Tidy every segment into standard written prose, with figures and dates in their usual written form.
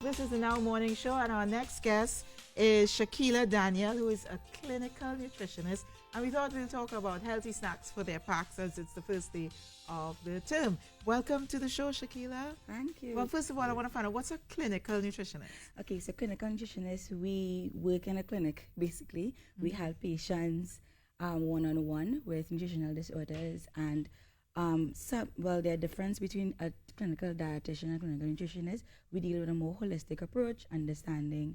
This is the Now Morning Show, and our next guest is Shaquilla Daniel, who is a clinical nutritionist. And we thought we'll talk about healthy snacks for their packs as it's the first day of the term. Welcome to the show, Shaquilla. Thank you. Well, first of all, I want to find out, what's a clinical nutritionist? Okay, so clinical nutritionist, we work in a clinic, basically. We help patients one-on-one with nutritional disorders, and the difference between a clinical dietitian and a clinical nutritionist, we deal with a more holistic approach, understanding,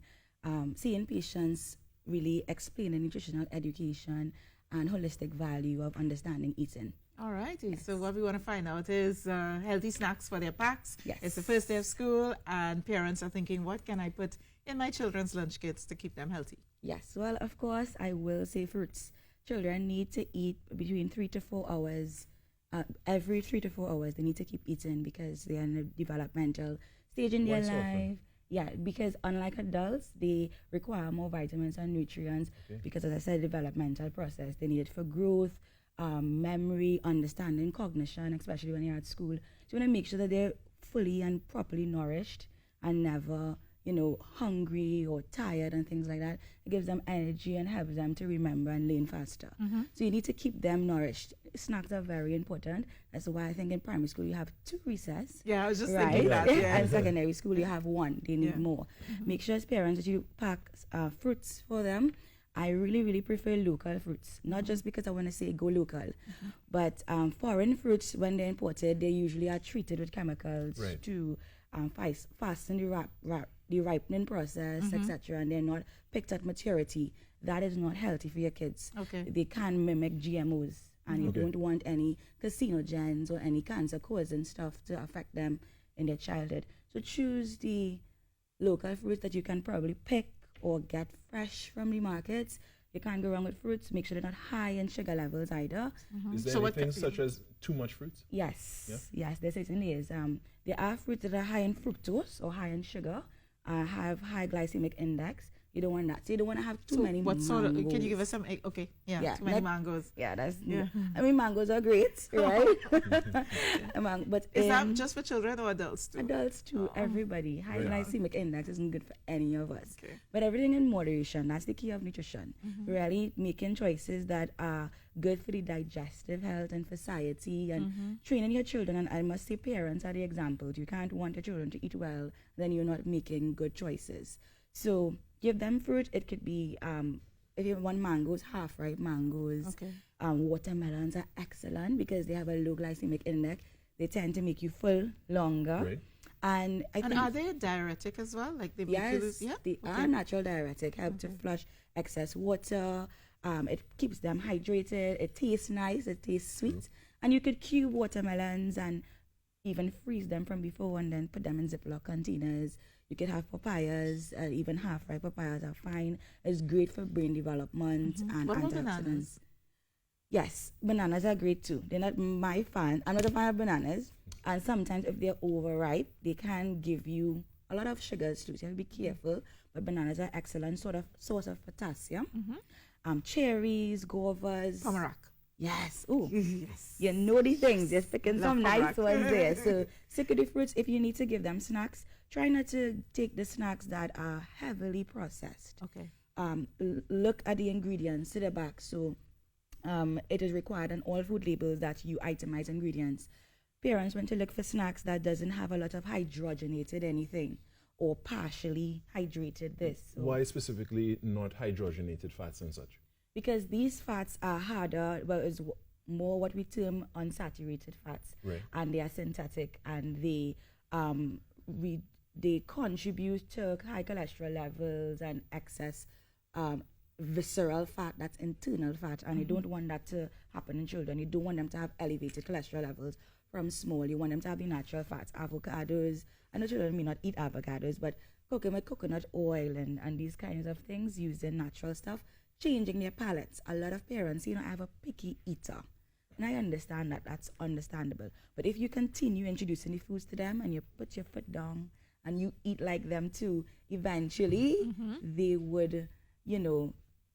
seeing patients, really explaining nutritional education and holistic value of understanding eating. All righty. Yes. So what we want to find out is healthy snacks for their packs. Yes. It's the first day of school, and parents are thinking, what can I put in my children's lunch kits to keep them healthy? Yes. Well, of course, I will say fruits. Children need to eat between 3 to 4 hours. Every 3 to 4 hours, they need to keep eating because they are in a developmental stage in their life. Yeah, because unlike adults, they require more vitamins and nutrients because, as I said, developmental process. They need it for growth, memory, understanding, cognition, especially when you're at school. So you want to make sure that they're fully and properly nourished and never, hungry or tired and things like that. It gives them energy and helps them to remember and learn faster. So you need to keep them nourished. Snacks are very important. That's why I think in primary school you have 2 recess. Yeah, I was just thinking that. Yeah. And secondary school you have 1. They need more. Make sure as parents that you pack fruits for them. I really, really prefer local fruits. Not just because I want to say go local, but foreign fruits, when they're imported, they usually are treated with chemicals to fasten the ripening process, etc. And they're not picked at maturity. That is not healthy for your kids. Okay. They can mimic GMOs, and you don't want any carcinogens or any cancer-causing stuff to affect them in their childhood. So choose the local fruits that you can probably pick or get fresh from the markets. You can't go wrong with fruits. Make sure they're not high in sugar levels either. Is there anything such as too much fruits? Yes. Yeah? Yes, there certainly is. There are fruits that are high in fructose or high in sugar, have high glycemic index. You don't want that. So you don't want to have too many mangoes. Can you give us some? Okay, too many mangoes. Yeah, I mean, mangoes are great, right? But is that just for children or adults too? Adults too, everybody. High glycemic index isn't good for any of us. Okay. But everything in moderation, that's the key of nutrition. Really making choices that are good for the digestive health and for satiety, and training your children. And I must say parents are the examples. You can't want your children to eat well, then you're not making good choices. So give them fruit. It could be, if you want mangoes, half-ripe mangoes. Okay. Watermelons are excellent because they have a low glycemic index. They tend to make you full longer. Right. And I think are they a diuretic as well? Like they make you lose? Yeah. They are natural diuretic, help to flush excess water. It keeps them hydrated. It tastes nice. It tastes sweet. And you could cube watermelons and even freeze them from before and then put them in Ziploc containers. You could have papayas, even half-ripe papayas are fine. It's great for brain development and What about antioxidants. bananas? Yes, bananas are great too. They're not my fan. I'm not a fan of bananas. And sometimes if they're overripe, they can give you a lot of sugars too. So you have to be careful. But bananas are excellent source of potassium. Cherries, guavas. Pomerac. Yes. Ooh. Yes. You know the things. Just picking Love some nice pomerac. ones there. So stick with the fruits. If you need to give them snacks, try not to take the snacks that are heavily processed. Okay. Look at the ingredients to the back. So it is required on all food labels that you itemize ingredients. Parents want to look for snacks that doesn't have a lot of hydrogenated anything or partially hydrated this. So Why specifically not hydrogenated fats and such? because these fats are harder, well, it's more what we term unsaturated fats, and they are synthetic, and they contribute to high cholesterol levels and excess visceral fat, that's internal fat, and you don't want that to happen in children. You don't want them to have elevated cholesterol levels from small. You want them to have the natural fats, avocados. I know children may not eat avocados, but cooking with coconut oil and these kinds of things, using natural stuff, changing their palates. A lot of parents, I have a picky eater. And I understand that, that's understandable. But if you continue introducing the foods to them and you put your foot down and you eat like them too, eventually they would,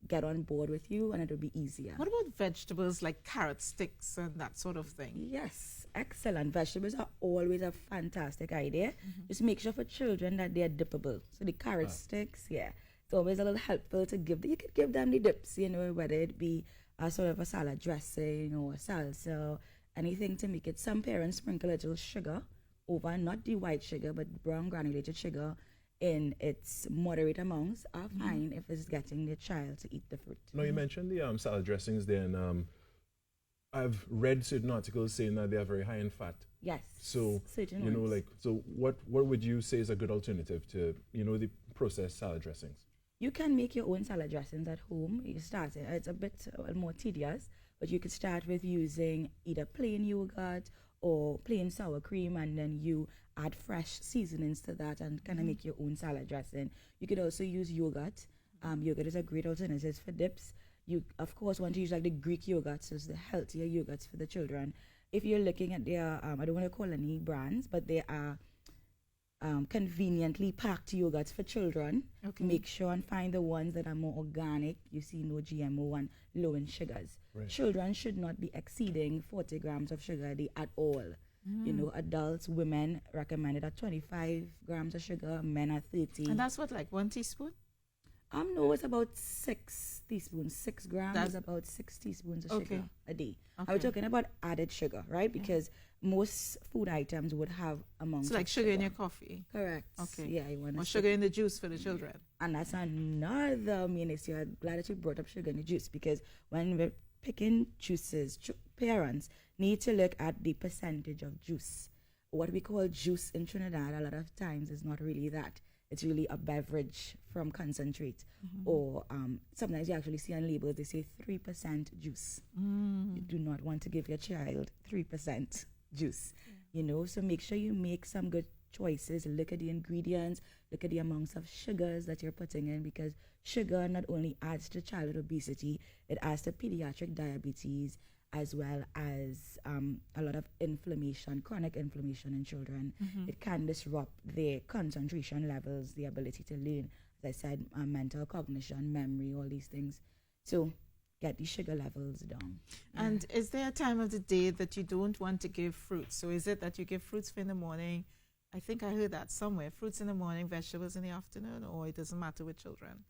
get on board with you and it would be easier. What about vegetables like carrot sticks and that sort of thing? Yes. excellent. Vegetables are always a fantastic idea. Just make sure for children that they are dippable. So the carrot sticks, it's always a little helpful to give. You could give them the dips, whether it be a sort of a salad dressing or a salsa, anything to make it. Some parents sprinkle a little sugar over, not the white sugar, but brown granulated sugar in its moderate amounts are fine if it's getting the child to eat the fruit. Now, you mentioned the salad dressings there, and I've read certain articles saying that they are very high in fat. Yes. So, certain you know, ones. so what would you say is a good alternative to, the processed salad dressings? You can make your own salad dressings at home. You start it. It's a bit more tedious, but you could start with using either plain yogurt or plain sour cream, and then you add fresh seasonings to that and kind of make your own salad dressing. You could also use yogurt. Yogurt is a great alternative for dips. You, of course, want to use like the Greek yogurts, so the healthier yogurts for the children. If you're looking at their, I don't want to call any brands, but they are conveniently packed yogurts for children. Okay. Make sure and find the ones that are more organic. You see no GMO and low in sugars. Right. Children should not be exceeding 40 grams of sugar a day at all. Adults, women recommended at 25 grams of sugar, men at 30. And that's what, like 1 teaspoon? No, it's about 6 teaspoons. 6 grams is about 6 teaspoons of sugar a day. Okay. I was talking about added sugar, right? Because most food items would have amounts So like of sugar in your coffee? Correct. Okay. Yeah, you want Or sugar in the juice for the children? And that's another main issue. I'm glad that you brought up sugar in the juice, because when we're picking juices, parents need to look at the percentage of juice. What we call juice in Trinidad a lot of times is not really that. It's really a beverage from concentrate. Or sometimes you actually see on labels, they say 3% juice. You do not want to give your child 3% juice. So make sure you make some good choices. Look at the ingredients, look at the amounts of sugars that you're putting in, because sugar not only adds to childhood obesity, it adds to pediatric diabetes, as well as a lot of inflammation, chronic inflammation in children. It can disrupt their concentration levels, the ability to learn, as I said, mental cognition, memory, all these things. So get the sugar levels down. And is there a time of the day that you don't want to give fruits? So is it that you give fruits in the morning? I think I heard that somewhere. Fruits in the morning, vegetables in the afternoon, or it doesn't matter with children?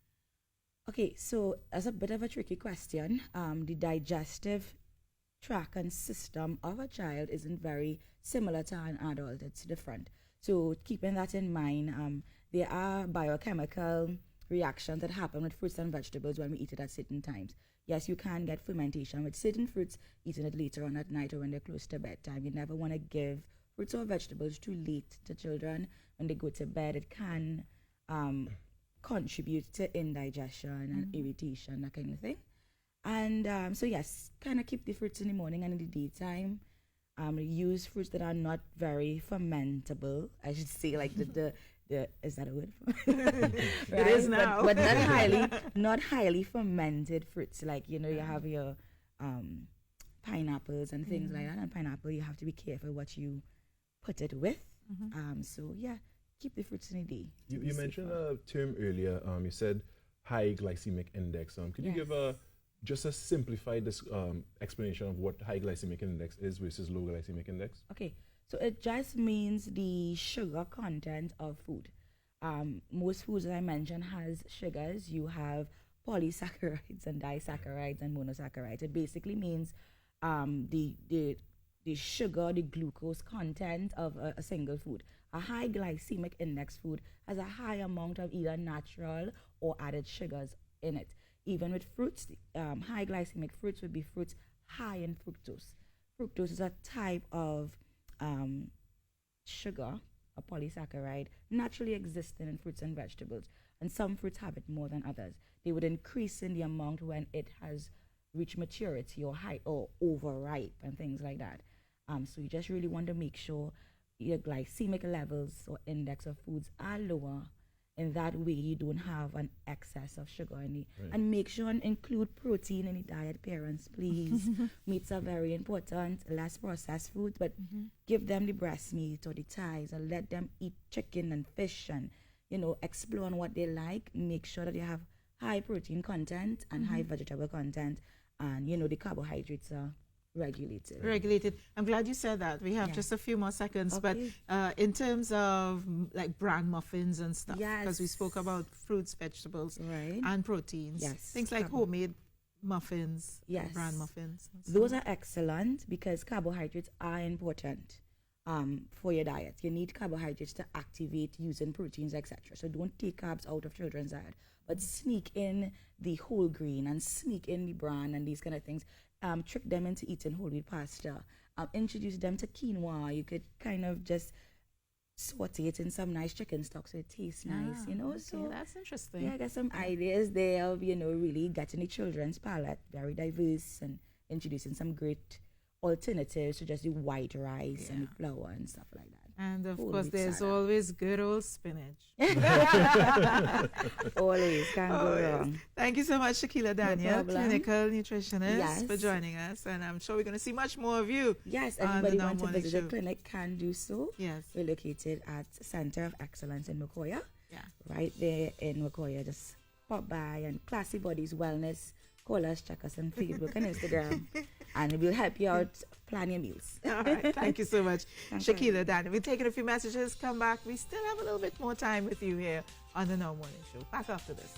Okay, so that's a bit of a tricky question. The digestive tract and system of a child isn't very similar to an adult. It's different. So keeping that in mind, there are biochemical reactions that happen with fruits and vegetables when we eat it at certain times. Yes, you can get fermentation with certain fruits, eating it later on at night or when they're close to bedtime. You never want to give fruits or vegetables too late to children. When they go to bed, it can contribute to indigestion and irritation, that kind of thing. And so yes, kind of keep the fruits in the morning and in the daytime. Use fruits that are not very fermentable. I should say, like the is that a word? Right? It is now, but not highly fermented fruits. Like you have your pineapples and things like that. And pineapple, you have to be careful what you put it with. So yeah, keep the fruits in the day. You mentioned a term earlier. You said high glycemic index. Could you give just a simplified explanation of what high glycemic index is versus low glycemic index? Okay, so it just means the sugar content of food. Most foods that I mentioned has sugars. You have polysaccharides and disaccharides and monosaccharides. It basically means the sugar, the glucose content of a single food. A high glycemic index food has a high amount of either natural or added sugars in it. Even with fruits, high glycemic fruits would be fruits high in fructose. Fructose is a type of sugar, a polysaccharide, naturally existing in fruits and vegetables. And some fruits have it more than others. They would increase in the amount when it has reached maturity or high or overripe and things like that. So you just really want to make sure your glycemic levels or index of foods are lower. In that way, you don't have an excess of sugar in it. Right. And make sure and include protein in the diet, parents, please. Meats are very important, less processed foods, but give them the breast meat or the thighs, and let them eat chicken and fish and, explore on what they like. Make sure that you have high protein content and high vegetable content. And, the carbohydrates are regulated. Regulated. I'm glad you said that. We have Yeah. just a few more seconds, Okay. but in terms of like bran muffins and stuff, Yes. because we spoke about fruits, vegetables, Right. and proteins. Yes. Things like homemade muffins, Yes. bran muffins. and Those stuff. are excellent because carbohydrates are important for your diet. You need carbohydrates to activate using proteins, etc. So don't take carbs out of children's diet, but sneak in the whole grain and sneak in the bran and these kind of things. Trick them into eating whole wheat pasta. Introduce them to quinoa. You could kind of just saute it in some nice chicken stock so it tastes nice, you know. Okay, So that's interesting. yeah, I got some ideas there of, really getting the children's palate very diverse and introducing some great alternatives to just the white rice and the flour and stuff like that. And of Whole course, wheat there's salad. always good old spinach. Always can't go Always. wrong. Thank you so much, Shaquilla Daniel, problem. clinical nutritionist, Yes. for joining us. And I'm sure we're going to see much more of you. Yes, on the everybody Now wants to Morning visit Show. the clinic can do so. Yes. We're located at Center of Excellence in Makoya. Yeah. Right there in Makoya. Just pop by and Classy Bodies Wellness. Call us, check us on Facebook and Instagram. And we'll help you out plan your meals. All right. Thank you so much, Thank you. Shaquilla Daniel. We're taking a few messages. Come back. We still have a little bit more time with you here on the Now Morning Show. Back after this.